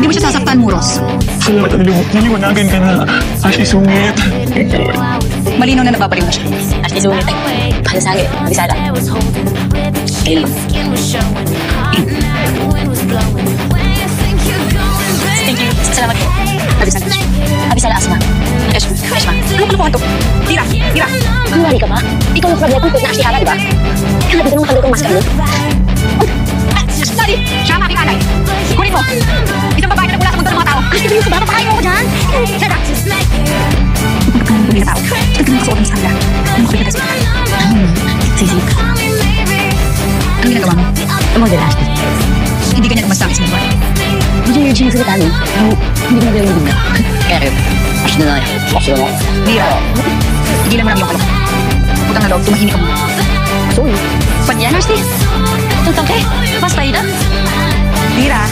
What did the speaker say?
Hindi mo siya sasaktan, Muros. Salamat at niliwanagan ka na. Ashley, sungit. Malinaw na nababaliw na siya. Ashley, sungit. Palasangit. Bisala. Ayun ba? Thank you. Salamat po. Abisala. Abisala, Asma. Ashma. Ano kalokohan to? Tira! Kunwari ka ba? Ikaw yung problem kung na Ashley Hala, diba? Kaya nga dito naman kagawang maskara mo. Daddy! Siya ang aking anay. Kunin mo! Isang babae na nagmula sa mundo ng mga tao. Ashley, seryoso ba? Papakain mo ako dyan? Shut up! Hindi na tao. Ito na kasuot mo sa kanila. Ano mo kapit na Sige. Ano ginagawa mo? Umorder, Ashley. Hindi ganyan umasta ang isang buwan. Medyo yung yung salita mo. Hindi ko nagawa yung bigla. Kaya kayo. Ashley na yan. Ashley na yan. Mira, tigilan mo lang yung kalok. Utang na loob, tumahimik ka muna. Sorry. Ba't yan, Ashley? Tantang ka eh. Mas tayo na. Mira,